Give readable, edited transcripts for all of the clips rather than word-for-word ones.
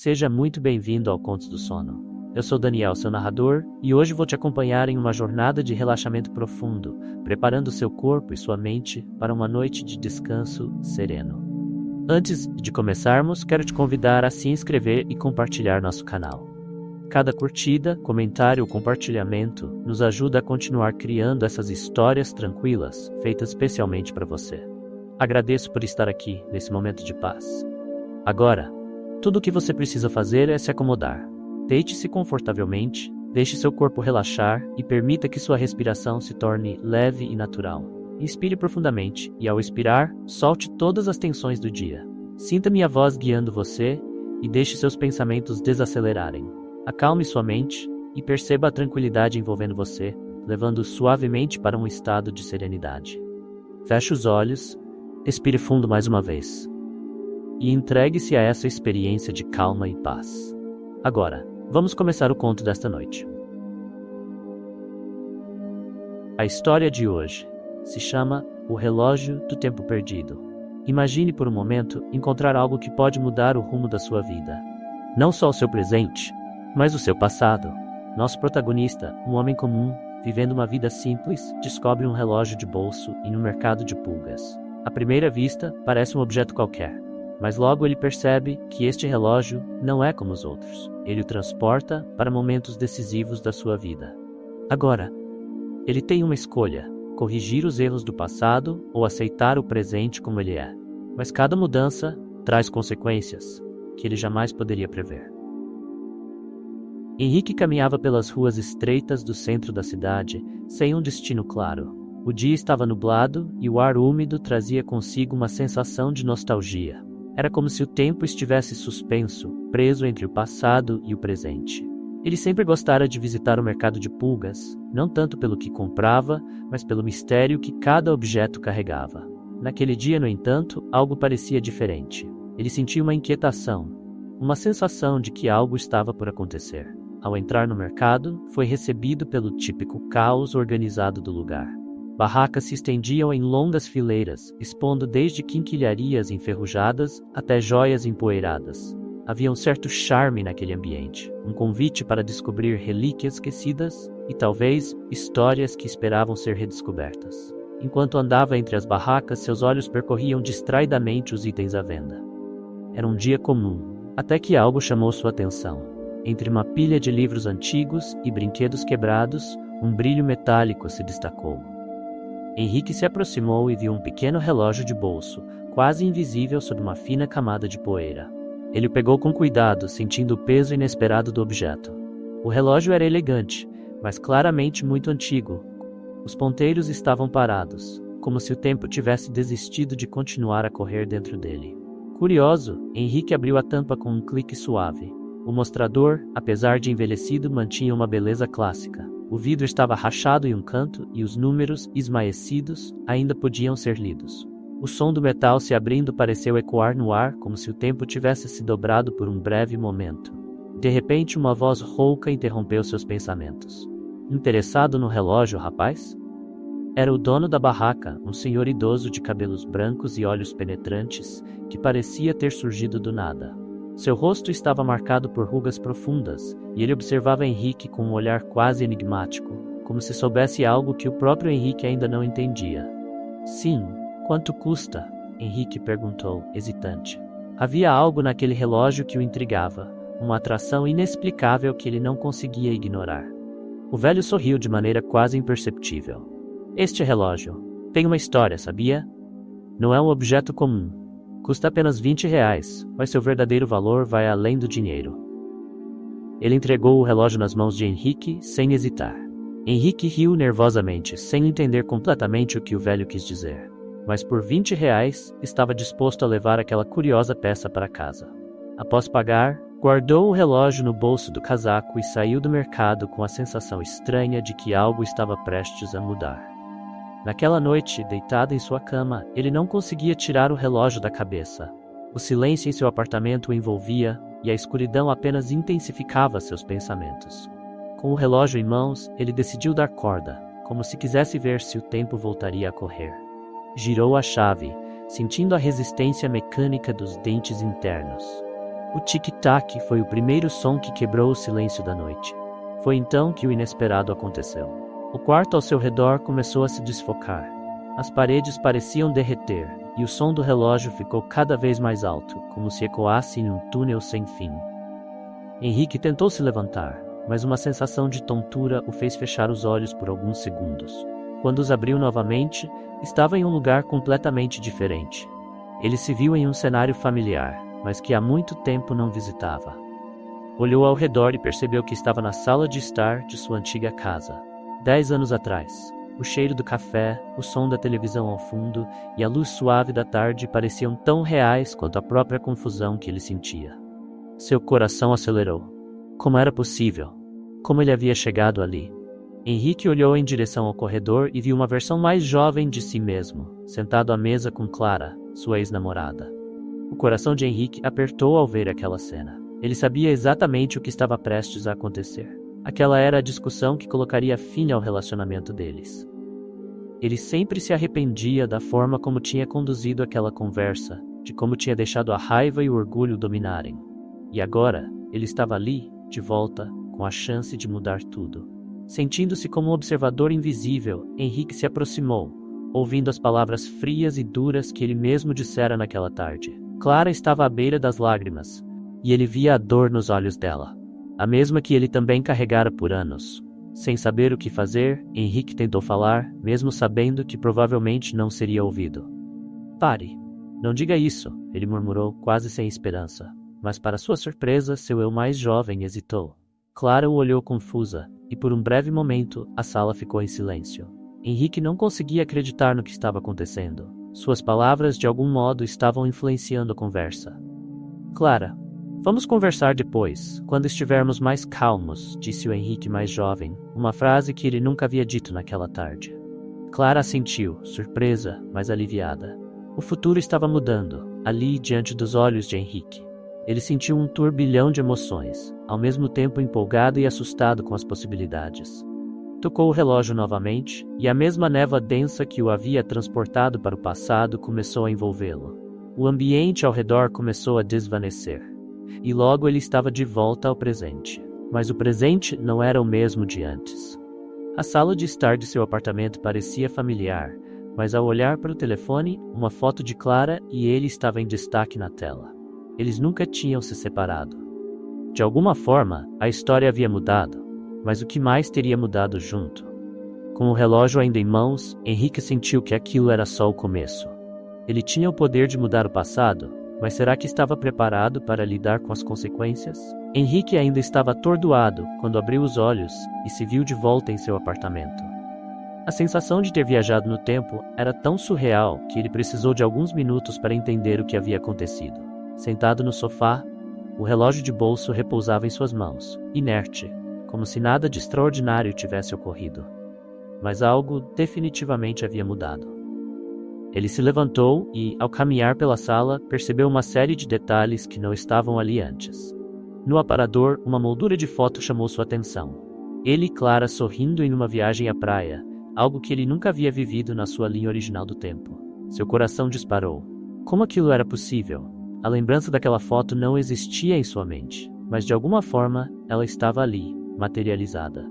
Seja muito bem-vindo ao Contos do Sono. Eu sou Daniel, seu narrador, e hoje vou te acompanhar em uma jornada de relaxamento profundo, preparando seu corpo e sua mente para uma noite de descanso sereno. Antes de começarmos, quero te convidar a se inscrever e compartilhar nosso canal. Cada curtida, comentário ou compartilhamento nos ajuda a continuar criando essas histórias tranquilas, feitas especialmente para você. Agradeço por estar aqui nesse momento de paz. Agora, tudo o que você precisa fazer é se acomodar. Deite-se confortavelmente, deixe seu corpo relaxar e permita que sua respiração se torne leve e natural. Inspire profundamente e, ao expirar, solte todas as tensões do dia. Sinta minha voz guiando você e deixe seus pensamentos desacelerarem. Acalme sua mente e perceba a tranquilidade envolvendo você, levando suavemente para um estado de serenidade. Feche os olhos, respire fundo mais uma vez e entregue-se a essa experiência de calma e paz. Agora, vamos começar o conto desta noite. A história de hoje se chama O Relógio do Tempo Perdido. Imagine por um momento encontrar algo que pode mudar o rumo da sua vida. Não só o seu presente, mas o seu passado. Nosso protagonista, um homem comum, vivendo uma vida simples, descobre um relógio de bolso em um mercado de pulgas. À primeira vista, parece um objeto qualquer, mas logo ele percebe que este relógio não é como os outros. Ele o transporta para momentos decisivos da sua vida. Agora, ele tem uma escolha: corrigir os erros do passado ou aceitar o presente como ele é. Mas cada mudança traz consequências que ele jamais poderia prever. Henrique caminhava pelas ruas estreitas do centro da cidade, sem um destino claro. O dia estava nublado e o ar úmido trazia consigo uma sensação de nostalgia. Era como se o tempo estivesse suspenso, preso entre o passado e o presente. Ele sempre gostara de visitar o mercado de pulgas, não tanto pelo que comprava, mas pelo mistério que cada objeto carregava. Naquele dia, no entanto, algo parecia diferente. Ele sentia uma inquietação, uma sensação de que algo estava por acontecer. Ao entrar no mercado, foi recebido pelo típico caos organizado do lugar. Barracas se estendiam em longas fileiras, expondo desde quinquilharias enferrujadas até joias empoeiradas. Havia um certo charme naquele ambiente, um convite para descobrir relíquias esquecidas e talvez histórias que esperavam ser redescobertas. Enquanto andava entre as barracas, seus olhos percorriam distraidamente os itens à venda. Era um dia comum, até que algo chamou sua atenção. Entre uma pilha de livros antigos e brinquedos quebrados, um brilho metálico se destacou. Henrique se aproximou e viu um pequeno relógio de bolso, quase invisível sob uma fina camada de poeira. Ele o pegou com cuidado, sentindo o peso inesperado do objeto. O relógio era elegante, mas claramente muito antigo. Os ponteiros estavam parados, como se o tempo tivesse desistido de continuar a correr dentro dele. Curioso, Henrique abriu a tampa com um clique suave. O mostrador, apesar de envelhecido, mantinha uma beleza clássica. O vidro estava rachado em um canto e os números, esmaecidos, ainda podiam ser lidos. O som do metal se abrindo pareceu ecoar no ar, como se o tempo tivesse se dobrado por um breve momento. De repente, uma voz rouca interrompeu seus pensamentos. Interessado no relógio, rapaz? Era o dono da barraca, um senhor idoso de cabelos brancos e olhos penetrantes, que parecia ter surgido do nada. Seu rosto estava marcado por rugas profundas, e ele observava Henrique com um olhar quase enigmático, como se soubesse algo que o próprio Henrique ainda não entendia. Sim, quanto custa? Henrique perguntou, hesitante. Havia algo naquele relógio que o intrigava, uma atração inexplicável que ele não conseguia ignorar. O velho sorriu de maneira quase imperceptível. Este relógio tem uma história, sabia? Não é um objeto comum. Custa apenas R$20, mas seu verdadeiro valor vai além do dinheiro. Ele entregou o relógio nas mãos de Henrique sem hesitar. Henrique riu nervosamente, sem entender completamente o que o velho quis dizer. Mas por R$20 estava disposto a levar aquela curiosa peça para casa. Após pagar, guardou o relógio no bolso do casaco e saiu do mercado com a sensação estranha de que algo estava prestes a mudar. Naquela noite, deitado em sua cama, ele não conseguia tirar o relógio da cabeça. O silêncio em seu apartamento o envolvia e a escuridão apenas intensificava seus pensamentos. Com o relógio em mãos, ele decidiu dar corda, como se quisesse ver se o tempo voltaria a correr. Girou a chave, sentindo a resistência mecânica dos dentes internos. O tic-tac foi o primeiro som que quebrou o silêncio da noite. Foi então que o inesperado aconteceu. O quarto ao seu redor começou a se desfocar. As paredes pareciam derreter, e o som do relógio ficou cada vez mais alto, como se ecoasse em um túnel sem fim. Henrique tentou se levantar, mas uma sensação de tontura o fez fechar os olhos por alguns segundos. Quando os abriu novamente, estava em um lugar completamente diferente. Ele se viu em um cenário familiar, mas que há muito tempo não visitava. Olhou ao redor e percebeu que estava na sala de estar de sua antiga casa. 10 anos atrás. O cheiro do café, o som da televisão ao fundo e a luz suave da tarde pareciam tão reais quanto a própria confusão que ele sentia. Seu coração acelerou. Como era possível? Como ele havia chegado ali? Henrique olhou em direção ao corredor e viu uma versão mais jovem de si mesmo, sentado à mesa com Clara, sua ex-namorada. O coração de Henrique apertou ao ver aquela cena. Ele sabia exatamente o que estava prestes a acontecer. Aquela era a discussão que colocaria fim ao relacionamento deles. Ele sempre se arrependia da forma como tinha conduzido aquela conversa, de como tinha deixado a raiva e o orgulho dominarem. E agora, ele estava ali, de volta, com a chance de mudar tudo. Sentindo-se como um observador invisível, Henrique se aproximou, ouvindo as palavras frias e duras que ele mesmo dissera naquela tarde. Clara estava à beira das lágrimas, e ele via a dor nos olhos dela. A mesma que ele também carregara por anos. Sem saber o que fazer, Henrique tentou falar, mesmo sabendo que provavelmente não seria ouvido. "Pare. Não diga isso", ele murmurou, quase sem esperança. Mas para sua surpresa, seu eu mais jovem hesitou. Clara o olhou confusa, e por um breve momento, a sala ficou em silêncio. Henrique não conseguia acreditar no que estava acontecendo. Suas palavras, de algum modo, estavam influenciando a conversa. "Clara, vamos conversar depois, quando estivermos mais calmos", disse o Henrique mais jovem, uma frase que ele nunca havia dito naquela tarde. Clara assentiu, surpresa, mas aliviada. O futuro estava mudando, ali diante dos olhos de Henrique. Ele sentiu um turbilhão de emoções, ao mesmo tempo empolgado e assustado com as possibilidades. Tocou o relógio novamente, e a mesma névoa densa que o havia transportado para o passado começou a envolvê-lo. O ambiente ao redor começou a desvanecer. E logo ele estava de volta ao presente. Mas o presente não era o mesmo de antes. A sala de estar de seu apartamento parecia familiar, mas ao olhar para o telefone, uma foto de Clara e ele estava em destaque na tela. Eles nunca tinham se separado. De alguma forma, a história havia mudado, mas o que mais teria mudado junto? Com o relógio ainda em mãos, Henrique sentiu que aquilo era só o começo. Ele tinha o poder de mudar o passado, mas será que estava preparado para lidar com as consequências? Henrique ainda estava atordoado quando abriu os olhos e se viu de volta em seu apartamento. A sensação de ter viajado no tempo era tão surreal que ele precisou de alguns minutos para entender o que havia acontecido. Sentado no sofá, o relógio de bolso repousava em suas mãos, inerte, como se nada de extraordinário tivesse ocorrido. Mas algo definitivamente havia mudado. Ele se levantou e, ao caminhar pela sala, percebeu uma série de detalhes que não estavam ali antes. No aparador, uma moldura de foto chamou sua atenção. Ele e Clara sorrindo em uma viagem à praia, algo que ele nunca havia vivido na sua linha original do tempo. Seu coração disparou. Como aquilo era possível? A lembrança daquela foto não existia em sua mente, mas de alguma forma ela estava ali, materializada.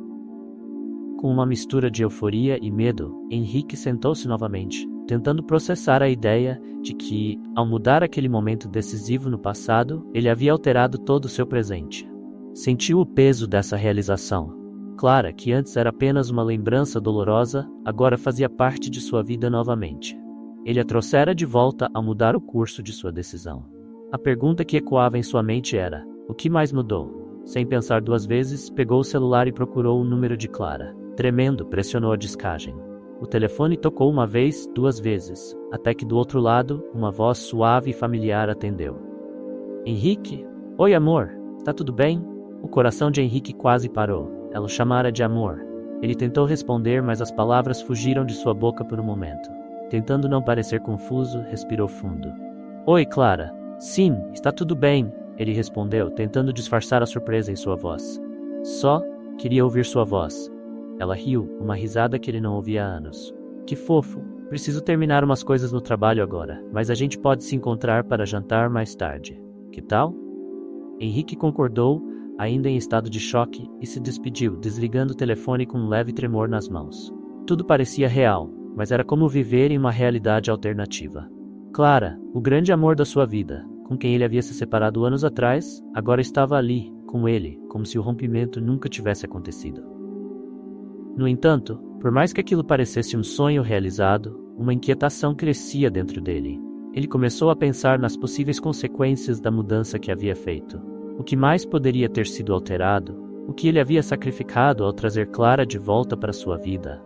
Com uma mistura de euforia e medo, Henrique sentou-se novamente, tentando processar a ideia de que, ao mudar aquele momento decisivo no passado, ele havia alterado todo o seu presente. Sentiu o peso dessa realização. Clara, que antes era apenas uma lembrança dolorosa, agora fazia parte de sua vida novamente. Ele a trouxera de volta ao mudar o curso de sua decisão. A pergunta que ecoava em sua mente era: o que mais mudou? Sem pensar duas vezes, pegou o celular e procurou o número de Clara. Tremendo, pressionou a discagem. O telefone tocou uma vez, duas vezes, até que do outro lado, uma voz suave e familiar atendeu. Henrique? Oi, amor. Tá tudo bem? O coração de Henrique quase parou. Ela o chamara de amor. Ele tentou responder, mas as palavras fugiram de sua boca por um momento. Tentando não parecer confuso, respirou fundo. Oi, Clara. Sim, está tudo bem, ele respondeu, tentando disfarçar a surpresa em sua voz. Só queria ouvir sua voz. Ela riu, uma risada que ele não ouvia há anos. Que fofo. Preciso terminar umas coisas no trabalho agora, mas a gente pode se encontrar para jantar mais tarde. Que tal? Henrique concordou, ainda em estado de choque, e se despediu, desligando o telefone com um leve tremor nas mãos. Tudo parecia real, mas era como viver em uma realidade alternativa. Clara, o grande amor da sua vida, com quem ele havia se separado anos atrás, agora estava ali, com ele, como se o rompimento nunca tivesse acontecido. No entanto, por mais que aquilo parecesse um sonho realizado, uma inquietação crescia dentro dele. Ele começou a pensar nas possíveis consequências da mudança que havia feito. O que mais poderia ter sido alterado? O que ele havia sacrificado ao trazer Clara de volta para sua vida?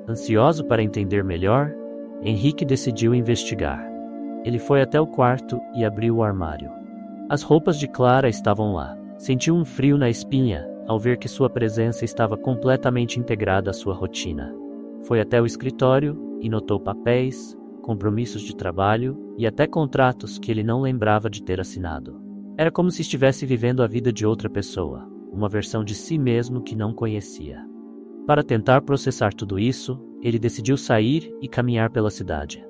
Ansioso para entender melhor, Henrique decidiu investigar. Ele foi até o quarto e abriu o armário. As roupas de Clara estavam lá. Sentiu um frio na espinha ao ver que sua presença estava completamente integrada à sua rotina. Foi até o escritório e notou papéis, compromissos de trabalho e até contratos que ele não lembrava de ter assinado. Era como se estivesse vivendo a vida de outra pessoa, uma versão de si mesmo que não conhecia. Para tentar processar tudo isso, ele decidiu sair e caminhar pela cidade.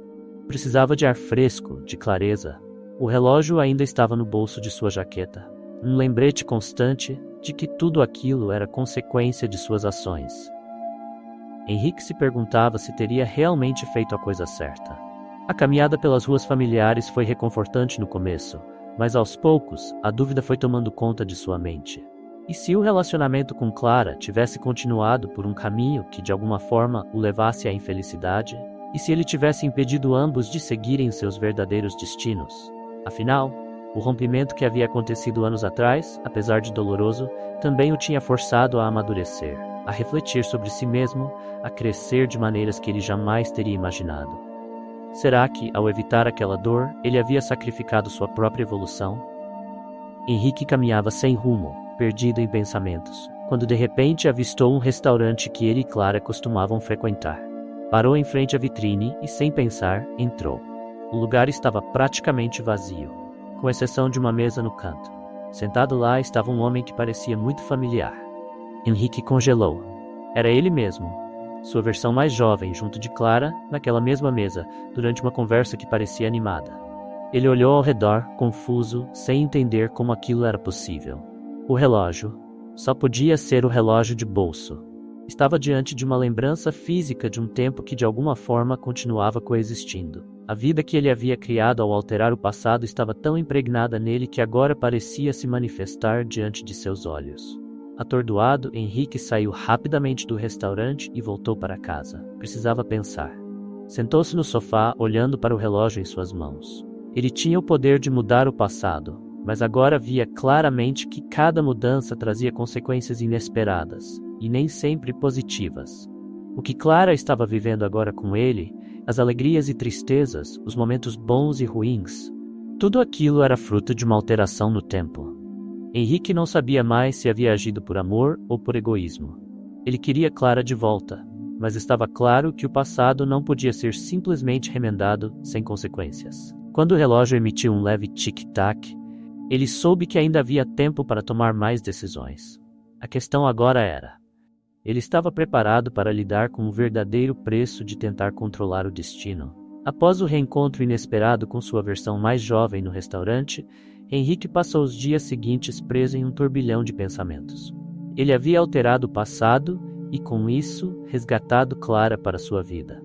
Precisava de ar fresco, de clareza. O relógio ainda estava no bolso de sua jaqueta. Um lembrete constante de que tudo aquilo era consequência de suas ações. Henrique se perguntava se teria realmente feito a coisa certa. A caminhada pelas ruas familiares foi reconfortante no começo, mas aos poucos a dúvida foi tomando conta de sua mente. E se o relacionamento com Clara tivesse continuado por um caminho que de alguma forma o levasse à infelicidade? E se ele tivesse impedido ambos de seguirem seus verdadeiros destinos? Afinal, o rompimento que havia acontecido anos atrás, apesar de doloroso, também o tinha forçado a amadurecer, a refletir sobre si mesmo, a crescer de maneiras que ele jamais teria imaginado. Será que, ao evitar aquela dor, ele havia sacrificado sua própria evolução? Henrique caminhava sem rumo, perdido em pensamentos, quando de repente avistou um restaurante que ele e Clara costumavam frequentar. Parou em frente à vitrine e, sem pensar, entrou. O lugar estava praticamente vazio, com exceção de uma mesa no canto. Sentado lá estava um homem que parecia muito familiar. Henrique congelou. Era ele mesmo, sua versão mais jovem, junto de Clara, naquela mesma mesa, durante uma conversa que parecia animada. Ele olhou ao redor, confuso, sem entender como aquilo era possível. O relógio. Só podia ser o relógio de bolso. Estava diante de uma lembrança física de um tempo que de alguma forma continuava coexistindo. A vida que ele havia criado ao alterar o passado estava tão impregnada nele que agora parecia se manifestar diante de seus olhos. Atordoado, Henrique saiu rapidamente do restaurante e voltou para casa. Precisava pensar. Sentou-se no sofá, olhando para o relógio em suas mãos. Ele tinha o poder de mudar o passado, mas agora via claramente que cada mudança trazia consequências inesperadas, e nem sempre positivas. O que Clara estava vivendo agora com ele, as alegrias e tristezas, os momentos bons e ruins, tudo aquilo era fruto de uma alteração no tempo. Henrique não sabia mais se havia agido por amor ou por egoísmo. Ele queria Clara de volta, mas estava claro que o passado não podia ser simplesmente remendado sem consequências. Quando o relógio emitiu um leve tic-tac, ele soube que ainda havia tempo para tomar mais decisões. A questão agora era: ele estava preparado para lidar com o verdadeiro preço de tentar controlar o destino? Após o reencontro inesperado com sua versão mais jovem no restaurante, Henrique passou os dias seguintes preso em um turbilhão de pensamentos. Ele havia alterado o passado e, com isso, resgatado Clara para sua vida.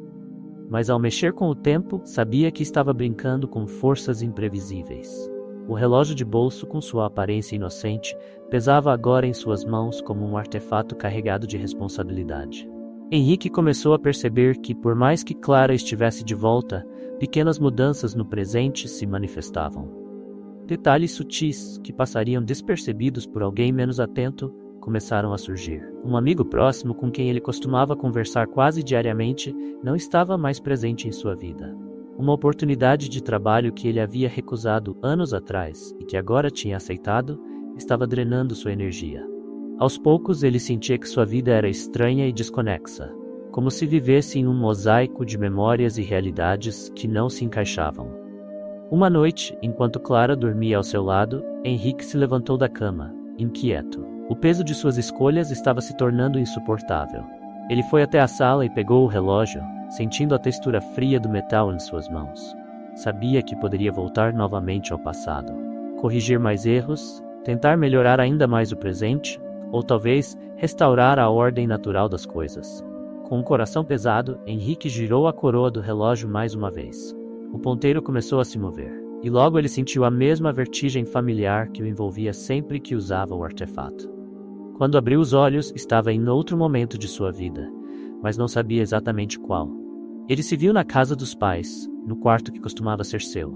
Mas ao mexer com o tempo, sabia que estava brincando com forças imprevisíveis. O relógio de bolso, com sua aparência inocente, pesava agora em suas mãos como um artefato carregado de responsabilidade. Henrique começou a perceber que, por mais que Clara estivesse de volta, pequenas mudanças no presente se manifestavam. Detalhes sutis, que passariam despercebidos por alguém menos atento, começaram a surgir. Um amigo próximo com quem ele costumava conversar quase diariamente não estava mais presente em sua vida. Uma oportunidade de trabalho que ele havia recusado anos atrás e que agora tinha aceitado, estava drenando sua energia. Aos poucos ele sentia que sua vida era estranha e desconexa, como se vivesse em um mosaico de memórias e realidades que não se encaixavam. Uma noite, enquanto Clara dormia ao seu lado, Henrique se levantou da cama, inquieto. O peso de suas escolhas estava se tornando insuportável. Ele foi até a sala e pegou o relógio, sentindo a textura fria do metal em suas mãos. Sabia que poderia voltar novamente ao passado, corrigir mais erros, Tentar melhorar ainda mais o presente, ou talvez restaurar a ordem natural das coisas. Com o coração pesado, Henrique girou a coroa do relógio mais uma vez. O ponteiro começou a se mover, e logo ele sentiu a mesma vertigem familiar que o envolvia sempre que usava o artefato. Quando abriu os olhos, estava em outro momento de sua vida, mas não sabia exatamente qual. Ele se viu na casa dos pais, no quarto que costumava ser seu.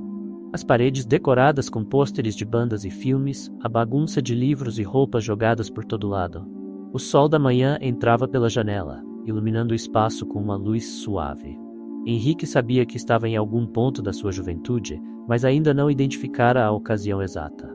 As paredes decoradas com pôsteres de bandas e filmes, a bagunça de livros e roupas jogadas por todo lado. O sol da manhã entrava pela janela, iluminando o espaço com uma luz suave. Henrique sabia que estava em algum ponto da sua juventude, mas ainda não identificara a ocasião exata.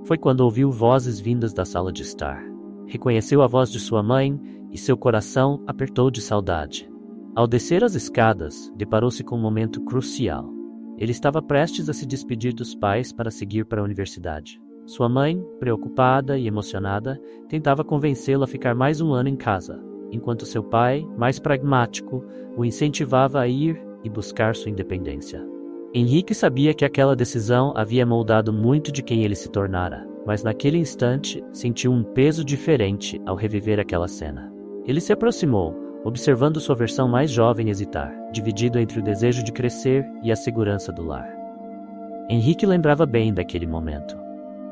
Foi quando ouviu vozes vindas da sala de estar. Reconheceu a voz de sua mãe e seu coração apertou de saudade. Ao descer as escadas, deparou-se com um momento crucial. Ele estava prestes a se despedir dos pais para seguir para a universidade. Sua mãe, preocupada e emocionada, tentava convencê-lo a ficar mais um ano em casa, enquanto seu pai, mais pragmático, o incentivava a ir e buscar sua independência. Henrique sabia que aquela decisão havia moldado muito de quem ele se tornara, mas naquele instante sentiu um peso diferente ao reviver aquela cena. Ele se aproximou, observando sua versão mais jovem hesitar, dividido entre o desejo de crescer e a segurança do lar. Henrique lembrava bem daquele momento.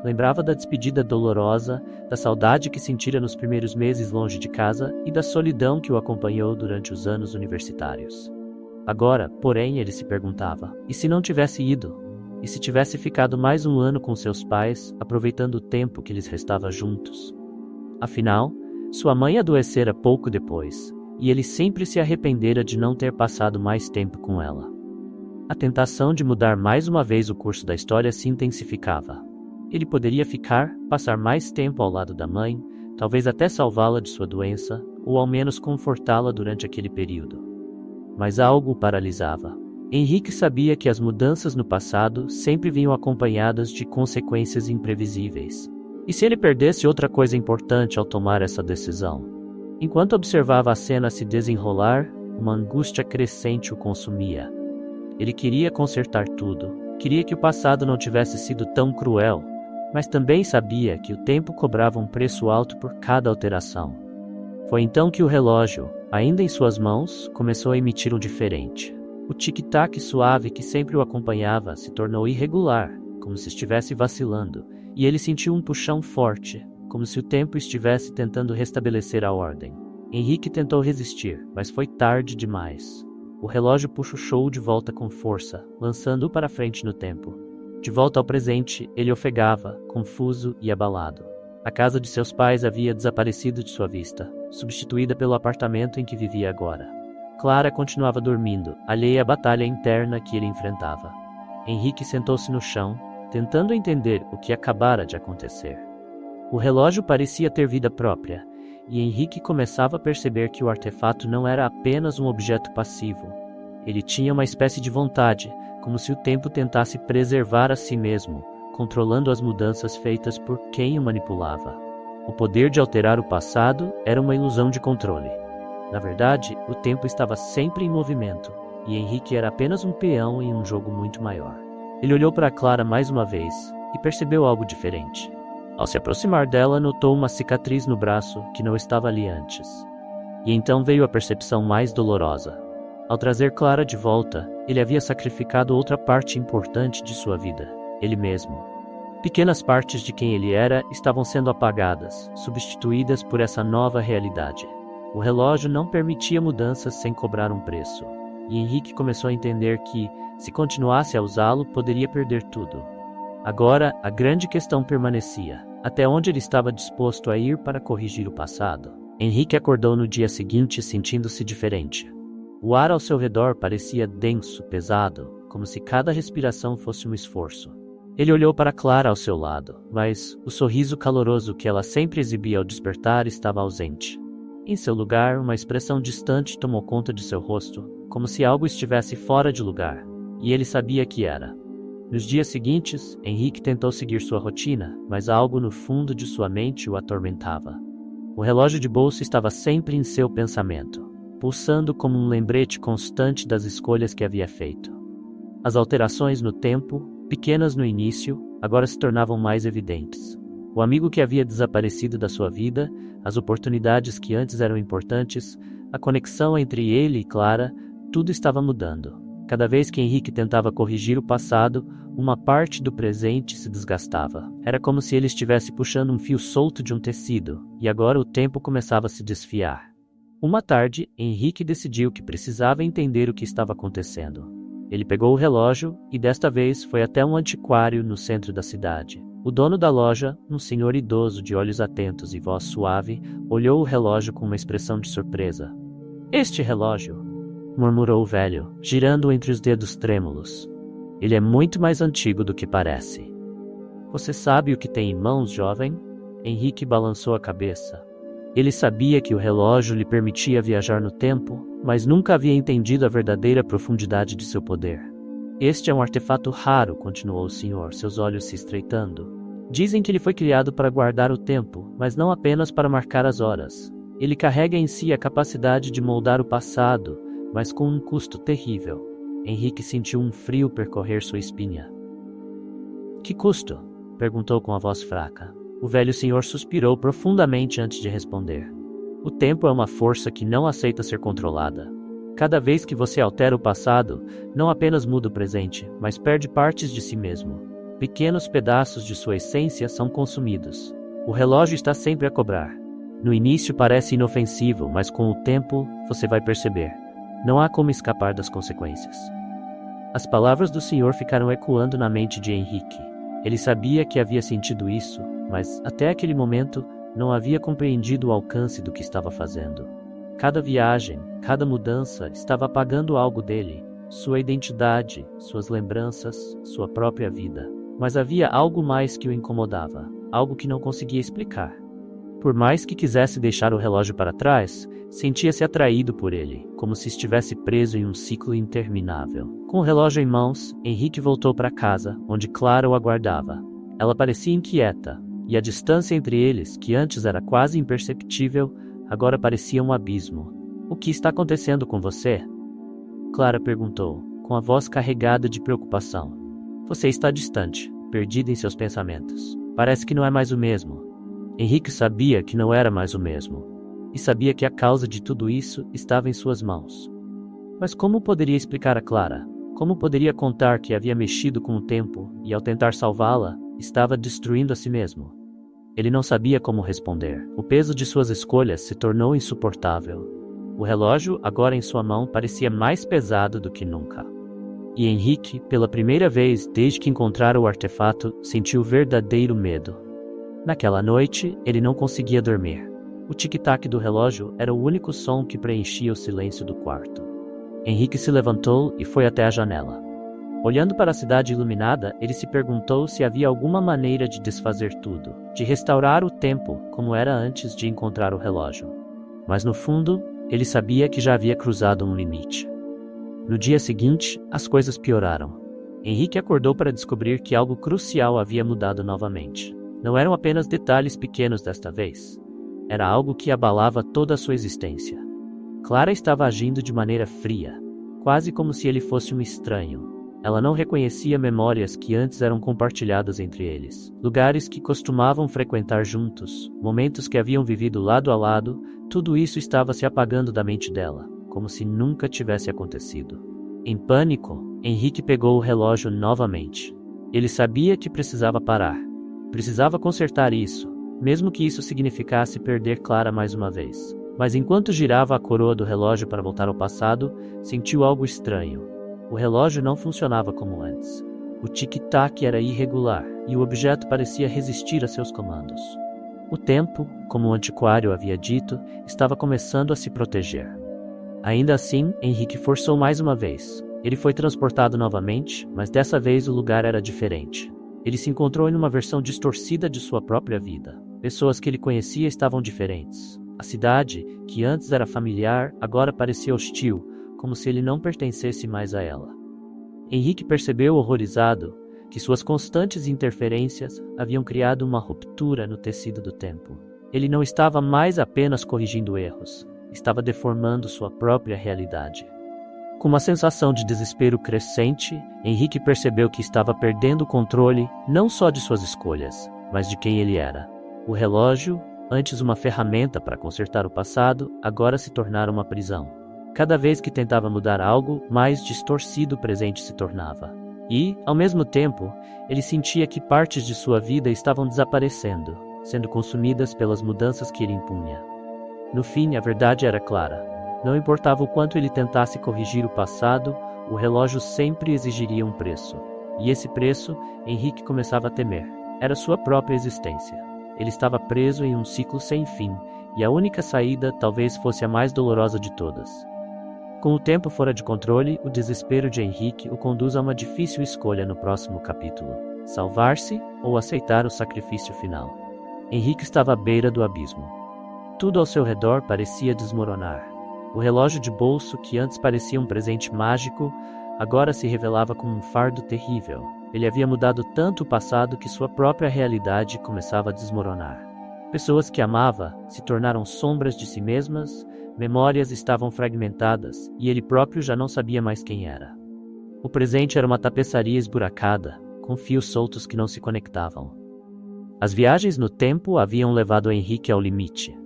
Lembrava da despedida dolorosa, da saudade que sentira nos primeiros meses longe de casa e da solidão que o acompanhou durante os anos universitários. Agora, porém, ele se perguntava, e se não tivesse ido? E se tivesse ficado mais um ano com seus pais, aproveitando o tempo que lhes restava juntos? Afinal, sua mãe adoecera pouco depois, e ele sempre se arrependera de não ter passado mais tempo com ela. A tentação de mudar mais uma vez o curso da história se intensificava. Ele poderia passar mais tempo ao lado da mãe, talvez até salvá-la de sua doença, ou ao menos confortá-la durante aquele período. Mas algo o paralisava. Henrique sabia que as mudanças no passado sempre vinham acompanhadas de consequências imprevisíveis. E se ele perdesse outra coisa importante ao tomar essa decisão? Enquanto observava a cena se desenrolar, uma angústia crescente o consumia. Ele queria consertar tudo, queria que o passado não tivesse sido tão cruel, mas também sabia que o tempo cobrava um preço alto por cada alteração. Foi então que o relógio, ainda em suas mãos, começou a emitir um diferente. O tic-tac suave que sempre o acompanhava se tornou irregular, como se estivesse vacilando, e ele sentiu um puxão forte, como se o tempo estivesse tentando restabelecer a ordem. Henrique tentou resistir, mas foi tarde demais. O relógio puxou de volta com força, lançando-o para frente no tempo. De volta ao presente, ele ofegava, confuso e abalado. A casa de seus pais havia desaparecido de sua vista, substituída pelo apartamento em que vivia agora. Clara continuava dormindo, alheia à batalha interna que ele enfrentava. Henrique sentou-se no chão, tentando entender o que acabara de acontecer. O relógio parecia ter vida própria, e Henrique começava a perceber que o artefato não era apenas um objeto passivo. Ele tinha uma espécie de vontade, como se o tempo tentasse preservar a si mesmo, controlando as mudanças feitas por quem o manipulava. O poder de alterar o passado era uma ilusão de controle. Na verdade, o tempo estava sempre em movimento, e Henrique era apenas um peão em um jogo muito maior. Ele olhou para Clara mais uma vez e percebeu algo diferente. Ao se aproximar dela, notou uma cicatriz no braço que não estava ali antes. E então veio a percepção mais dolorosa. Ao trazer Clara de volta, ele havia sacrificado outra parte importante de sua vida, ele mesmo. Pequenas partes de quem ele era estavam sendo apagadas, substituídas por essa nova realidade. O relógio não permitia mudanças sem cobrar um preço. E Henrique começou a entender que, se continuasse a usá-lo, poderia perder tudo. Agora, a grande questão permanecia: até onde ele estava disposto a ir para corrigir o passado? Henrique acordou no dia seguinte sentindo-se diferente. O ar ao seu redor parecia denso, pesado, como se cada respiração fosse um esforço. Ele olhou para Clara ao seu lado, mas o sorriso caloroso que ela sempre exibia ao despertar estava ausente. Em seu lugar, uma expressão distante tomou conta de seu rosto, como se algo estivesse fora de lugar, e ele sabia que era. Nos dias seguintes, Henrique tentou seguir sua rotina, mas algo no fundo de sua mente o atormentava. O relógio de bolso estava sempre em seu pensamento, pulsando como um lembrete constante das escolhas que havia feito. As alterações no tempo, pequenas no início, agora se tornavam mais evidentes. O amigo que havia desaparecido da sua vida, as oportunidades que antes eram importantes, a conexão entre ele e Clara, tudo estava mudando. Cada vez que Henrique tentava corrigir o passado, uma parte do presente se desgastava. Era como se ele estivesse puxando um fio solto de um tecido, e agora o tempo começava a se desfiar. Uma tarde, Henrique decidiu que precisava entender o que estava acontecendo. Ele pegou o relógio e desta vez foi até um antiquário no centro da cidade. O dono da loja, um senhor idoso de olhos atentos e voz suave, olhou o relógio com uma expressão de surpresa. "Este relógio", murmurou o velho, girando entre os dedos trêmulos. "Ele é muito mais antigo do que parece." "Você sabe o que tem em mãos, jovem?" Henrique balançou a cabeça. Ele sabia que o relógio lhe permitia viajar no tempo, mas nunca havia entendido a verdadeira profundidade de seu poder. "Este é um artefato raro", continuou o senhor, seus olhos se estreitando. "Dizem que ele foi criado para guardar o tempo, mas não apenas para marcar as horas. Ele carrega em si a capacidade de moldar o passado, mas com um custo terrível." Henrique sentiu um frio percorrer sua espinha. "Que custo?" perguntou com a voz fraca. O velho senhor suspirou profundamente antes de responder. "O tempo é uma força que não aceita ser controlada. Cada vez que você altera o passado, não apenas muda o presente, mas perde partes de si mesmo. Pequenos pedaços de sua essência são consumidos. O relógio está sempre a cobrar. No início parece inofensivo, mas com o tempo você vai perceber. Não há como escapar das consequências." As palavras do senhor ficaram ecoando na mente de Henrique. Ele sabia que havia sentido isso, mas até aquele momento não havia compreendido o alcance do que estava fazendo. Cada viagem, cada mudança estava apagando algo dele, sua identidade, suas lembranças, sua própria vida. Mas havia algo mais que o incomodava, algo que não conseguia explicar. Por mais que quisesse deixar o relógio para trás, sentia-se atraído por ele, como se estivesse preso em um ciclo interminável. Com o relógio em mãos, Henrique voltou para casa, onde Clara o aguardava. Ela parecia inquieta, e a distância entre eles, que antes era quase imperceptível, agora parecia um abismo. "O que está acontecendo com você?" Clara perguntou, com a voz carregada de preocupação. "Você está distante, perdido em seus pensamentos. Parece que não é mais o mesmo." Henrique sabia que não era mais o mesmo, e sabia que a causa de tudo isso estava em suas mãos. Mas como poderia explicar a Clara? Como poderia contar que havia mexido com o tempo e, ao tentar salvá-la, estava destruindo a si mesmo? Ele não sabia como responder. O peso de suas escolhas se tornou insuportável. O relógio, agora em sua mão, parecia mais pesado do que nunca. E Henrique, pela primeira vez desde que encontrara o artefato, sentiu verdadeiro medo. Naquela noite, ele não conseguia dormir. O tic-tac do relógio era o único som que preenchia o silêncio do quarto. Henrique se levantou e foi até a janela. Olhando para a cidade iluminada, ele se perguntou se havia alguma maneira de desfazer tudo, de restaurar o tempo como era antes de encontrar o relógio. Mas no fundo, ele sabia que já havia cruzado um limite. No dia seguinte, as coisas pioraram. Henrique acordou para descobrir que algo crucial havia mudado novamente. Não eram apenas detalhes pequenos desta vez. Era algo que abalava toda a sua existência. Clara estava agindo de maneira fria, quase como se ele fosse um estranho. Ela não reconhecia memórias que antes eram compartilhadas entre eles. Lugares que costumavam frequentar juntos, momentos que haviam vivido lado a lado, tudo isso estava se apagando da mente dela, como se nunca tivesse acontecido. Em pânico, Henrique pegou o relógio novamente. Ele sabia que precisava parar. Precisava consertar isso, mesmo que isso significasse perder Clara mais uma vez. Mas enquanto girava a coroa do relógio para voltar ao passado, sentiu algo estranho. O relógio não funcionava como antes. O tic-tac era irregular e o objeto parecia resistir a seus comandos. O tempo, como o antiquário havia dito, estava começando a se proteger. Ainda assim, Henrique forçou mais uma vez. Ele foi transportado novamente, mas dessa vez o lugar era diferente. Ele se encontrou em uma versão distorcida de sua própria vida. Pessoas que ele conhecia estavam diferentes. A cidade, que antes era familiar, agora parecia hostil, como se ele não pertencesse mais a ela. Henrique percebeu, horrorizado, que suas constantes interferências haviam criado uma ruptura no tecido do tempo. Ele não estava mais apenas corrigindo erros, estava deformando sua própria realidade. Com uma sensação de desespero crescente, Henrique percebeu que estava perdendo o controle não só de suas escolhas, mas de quem ele era. O relógio, antes uma ferramenta para consertar o passado, agora se tornara uma prisão. Cada vez que tentava mudar algo, mais distorcido o presente se tornava. E, ao mesmo tempo, ele sentia que partes de sua vida estavam desaparecendo, sendo consumidas pelas mudanças que ele impunha. No fim, a verdade era clara. Não importava o quanto ele tentasse corrigir o passado, o relógio sempre exigiria um preço. E esse preço, Henrique começava a temer. Era sua própria existência. Ele estava preso em um ciclo sem fim, e a única saída talvez fosse a mais dolorosa de todas. Com o tempo fora de controle, o desespero de Henrique o conduz a uma difícil escolha no próximo capítulo: salvar-se ou aceitar o sacrifício final. Henrique estava à beira do abismo. Tudo ao seu redor parecia desmoronar. O relógio de bolso, que antes parecia um presente mágico, agora se revelava como um fardo terrível. Ele havia mudado tanto o passado que sua própria realidade começava a desmoronar. Pessoas que amava se tornaram sombras de si mesmas, memórias estavam fragmentadas e ele próprio já não sabia mais quem era. O presente era uma tapeçaria esburacada, com fios soltos que não se conectavam. As viagens no tempo haviam levado Henrique ao limite.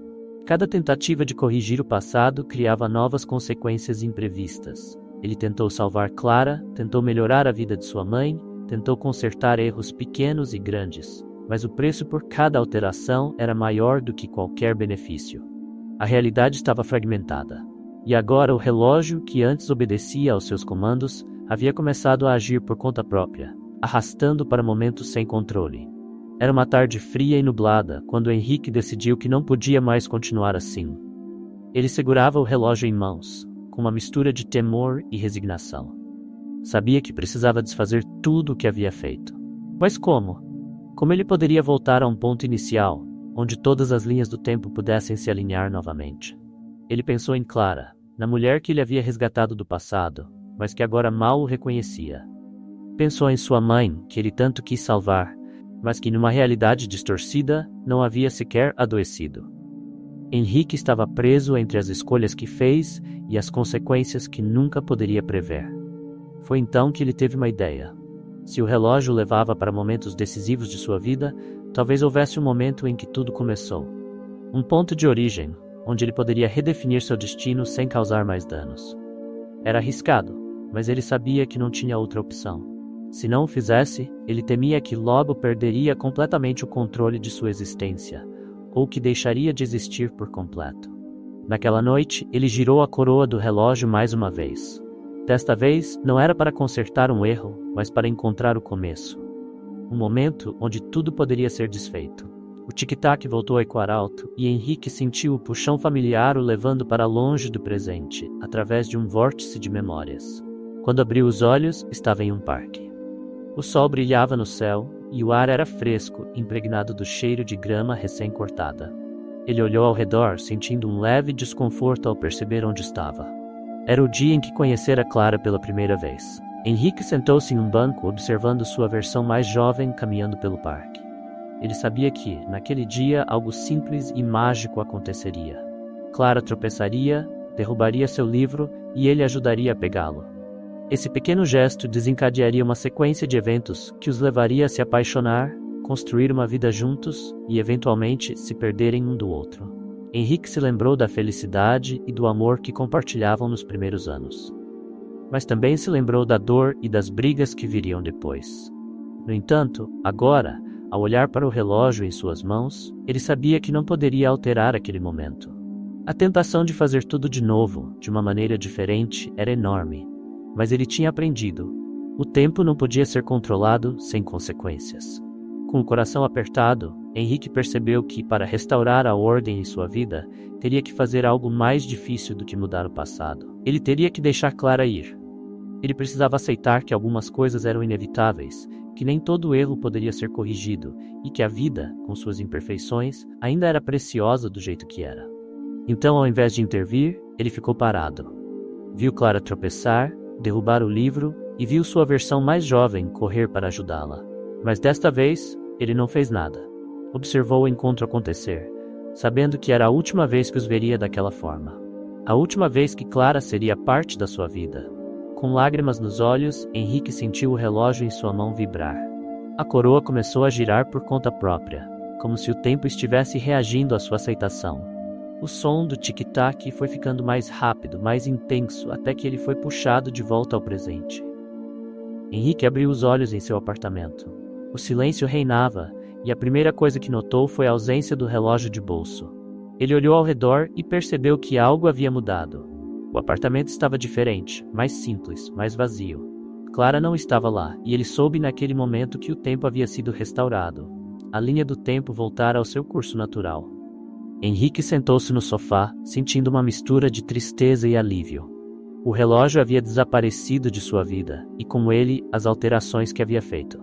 Cada tentativa de corrigir o passado criava novas consequências imprevistas. Ele tentou salvar Clara, tentou melhorar a vida de sua mãe, tentou consertar erros pequenos e grandes, mas o preço por cada alteração era maior do que qualquer benefício. A realidade estava fragmentada. E agora o relógio, que antes obedecia aos seus comandos, havia começado a agir por conta própria, arrastando para momentos sem controle. Era uma tarde fria e nublada, quando Henrique decidiu que não podia mais continuar assim. Ele segurava o relógio em mãos, com uma mistura de temor e resignação. Sabia que precisava desfazer tudo o que havia feito. Mas como? Como ele poderia voltar a um ponto inicial, onde todas as linhas do tempo pudessem se alinhar novamente? Ele pensou em Clara, na mulher que ele havia resgatado do passado, mas que agora mal o reconhecia. Pensou em sua mãe, que ele tanto quis salvar, mas que numa realidade distorcida não havia sequer adoecido. Henrique estava preso entre as escolhas que fez e as consequências que nunca poderia prever. Foi então que ele teve uma ideia. Se o relógio o levava para momentos decisivos de sua vida, talvez houvesse um momento em que tudo começou. Um ponto de origem, onde ele poderia redefinir seu destino sem causar mais danos. Era arriscado, mas ele sabia que não tinha outra opção. Se não o fizesse, ele temia que logo perderia completamente o controle de sua existência, ou que deixaria de existir por completo. Naquela noite, ele girou a coroa do relógio mais uma vez. Desta vez, não era para consertar um erro, mas para encontrar o começo. Um momento onde tudo poderia ser desfeito. O tic-tac voltou a ecoar alto, e Henrique sentiu o puxão familiar o levando para longe do presente, através de um vórtice de memórias. Quando abriu os olhos, estava em um parque. O sol brilhava no céu, e o ar era fresco, impregnado do cheiro de grama recém-cortada. Ele olhou ao redor, sentindo um leve desconforto ao perceber onde estava. Era o dia em que conhecera Clara pela primeira vez. Henrique sentou-se em um banco, observando sua versão mais jovem caminhando pelo parque. Ele sabia que, naquele dia, algo simples e mágico aconteceria. Clara tropeçaria, derrubaria seu livro e ele ajudaria a pegá-lo. Esse pequeno gesto desencadearia uma sequência de eventos que os levaria a se apaixonar, construir uma vida juntos e, eventualmente, se perderem um do outro. Henrique se lembrou da felicidade e do amor que compartilhavam nos primeiros anos. Mas também se lembrou da dor e das brigas que viriam depois. No entanto, agora, ao olhar para o relógio em suas mãos, ele sabia que não poderia alterar aquele momento. A tentação de fazer tudo de novo, de uma maneira diferente, era enorme. Mas ele tinha aprendido. O tempo não podia ser controlado sem consequências. Com o coração apertado, Henrique percebeu que, para restaurar a ordem em sua vida, teria que fazer algo mais difícil do que mudar o passado. Ele teria que deixar Clara ir. Ele precisava aceitar que algumas coisas eram inevitáveis, que nem todo erro poderia ser corrigido e que a vida, com suas imperfeições, ainda era preciosa do jeito que era. Então, ao invés de intervir, ele ficou parado. Viu Clara tropeçar, derrubar o livro e viu sua versão mais jovem correr para ajudá-la. Mas desta vez, ele não fez nada. Observou o encontro acontecer, sabendo que era a última vez que os veria daquela forma. A última vez que Clara seria parte da sua vida. Com lágrimas nos olhos, Henrique sentiu o relógio em sua mão vibrar. a coroa começou a girar por conta própria, como se o tempo estivesse reagindo à sua aceitação. O som do tic-tac foi ficando mais rápido, mais intenso, até que ele foi puxado de volta ao presente. Henrique abriu os olhos em seu apartamento. O silêncio reinava, e a primeira coisa que notou foi a ausência do relógio de bolso. Ele olhou ao redor e percebeu que algo havia mudado. O apartamento estava diferente, mais simples, mais vazio. Clara não estava lá, e ele soube naquele momento que o tempo havia sido restaurado. A linha do tempo voltara ao seu curso natural. Henrique sentou-se no sofá, sentindo uma mistura de tristeza e alívio. O relógio havia desaparecido de sua vida, e com ele, as alterações que havia feito.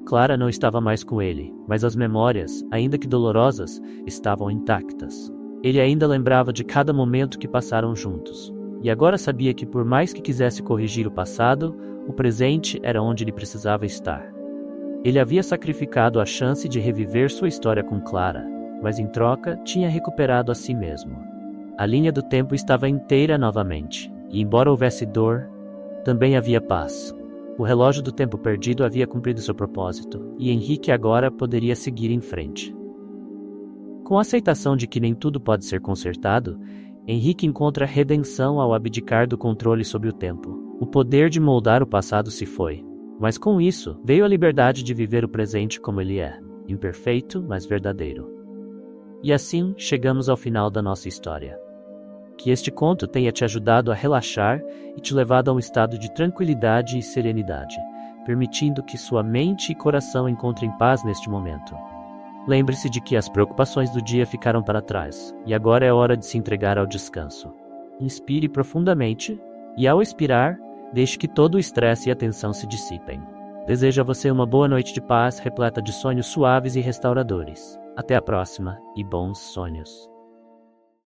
Clara não estava mais com ele, mas as memórias, ainda que dolorosas, estavam intactas. Ele ainda lembrava de cada momento que passaram juntos, e agora sabia que por mais que quisesse corrigir o passado, o presente era onde ele precisava estar. Ele havia sacrificado a chance de reviver sua história com Clara, mas em troca tinha recuperado a si mesmo. A linha do tempo estava inteira novamente, e embora houvesse dor, também havia paz. O relógio do tempo perdido havia cumprido seu propósito, e Henrique agora poderia seguir em frente. Com a aceitação de que nem tudo pode ser consertado, Henrique encontra redenção ao abdicar do controle sobre o tempo. O poder de moldar o passado se foi, mas com isso veio a liberdade de viver o presente como ele é, imperfeito, mas verdadeiro. E assim chegamos ao final da nossa história. Que este conto tenha te ajudado a relaxar e te levado a um estado de tranquilidade e serenidade, permitindo que sua mente e coração encontrem paz neste momento. Lembre-se de que as preocupações do dia ficaram para trás, e agora é hora de se entregar ao descanso. Inspire profundamente, e ao expirar, deixe que todo o estresse e a tensão se dissipem. Desejo a você uma boa noite de paz, repleta de sonhos suaves e restauradores. Até a próxima, e bons sonhos.